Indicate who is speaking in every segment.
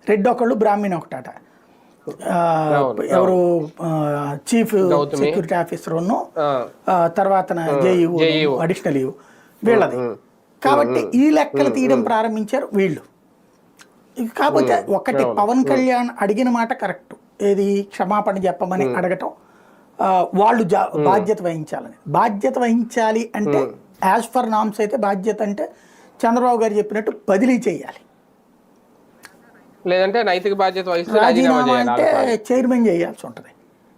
Speaker 1: రెడ్డి ఒకళ్ళు బ్రాహ్మణ్ ఒకటట. ఎవరు చీఫ్ సెక్యూరిటీ ఆఫీసర్ తర్వాత జేఈఓ అడిషనల్ ఈఓ వీళ్ళది. కాబట్టి ఈ లెక్కలు తీయడం ప్రారంభించారు వీళ్ళు. కాకపోతే ఒకటి పవన్ కళ్యాణ్ అడిగిన మాట కరెక్ట్, ఏది క్షమాపణ చెప్పమని అడగటం, వాళ్ళు బాధ్యత వహించాలి అంటే యాజ్ ఫర్ నామ్స్ అయితే బాధ్యత అంటే చంద్రబాబు గారు చెప్పినట్టు బదిలీ చేయాలి,
Speaker 2: లేదంటే నైతిక బాధ్యత వహిస్తే
Speaker 1: రాజీనామా అంటే చైర్మన్ చేయాల్సి ఉంటుంది.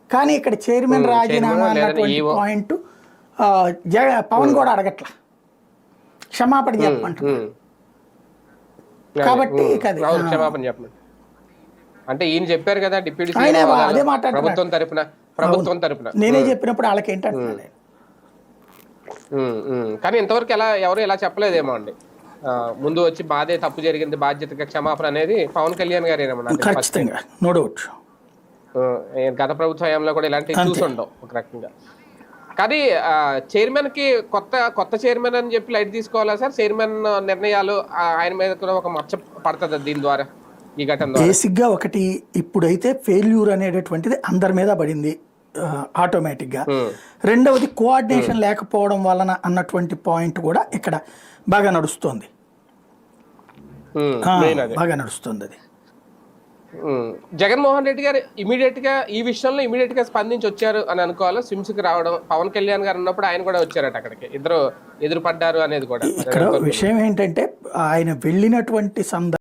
Speaker 1: కానీ ఇక్కడ చైర్మన్ రాజీనామా అన్నటువంటి పాయింట్ పవన్ కూడా అడగట్లా, క్షమాపణ చెప్పమంటున్నారు. కాబట్టి
Speaker 2: క్షమాపణ చెప్పండి అంటే ఈయన చెప్పారు కదా డిప్యూటీ
Speaker 1: అదే
Speaker 2: ప్రభుత్వం తరపున
Speaker 1: నేనే చెప్పినప్పుడు వాళ్ళకి ఏంటంటున్నాను.
Speaker 2: కానీ ఇంతవరకు ఎవరు ఎలా చెప్పలేదేమో అండి, ముందు వచ్చి బాధే తప్పు జరిగింది బాధ్యతగా క్షమాపణ అనేది పవన్ కళ్యాణ్ గారు
Speaker 1: నో డౌట్.
Speaker 2: గత ప్రభుత్వ హయాంలో కూడా ఇలాంటివి చూసుండవు ఒక రకంగా. కానీ చైర్మన్ కి కొత్త చైర్మన్ అని చెప్పి లైట్ తీసుకోవాలా సార్? చైర్మన్ నిర్ణయాలు ఆయన మీద కూడా ఒక మచ్చ పడుతుంది దీని ద్వారా, ఈ ఘటన ద్వారా.
Speaker 1: బేసిక్ గా ఒకటి ఇప్పుడైతే ఫెయిల్యూర్ అనేటటువంటిది అందరి మీద పడింది ఆటోమేటిక్ గా. రెండవది కోఆర్డినేషన్ లేకపోవడం వలన అన్నటువంటి పాయింట్ కూడా ఇక్కడ బాగా నడుస్తుంది అది.
Speaker 2: జగన్మోహన్ రెడ్డి గారు ఈ విషయంలో ఇమీడియట్ గా స్పందించి వచ్చారు అని అనుకోవాలి. స్విమ్స్ కి రావడం, పవన్ కళ్యాణ్ గారు ఉన్నప్పుడు ఆయన కూడా వచ్చారట అక్కడికి, ఇద్దరు ఎదురుపడ్డారు అనేది కూడా.
Speaker 1: ఇక్కడ విషయం ఏంటంటే ఆయన వెళ్ళినటువంటి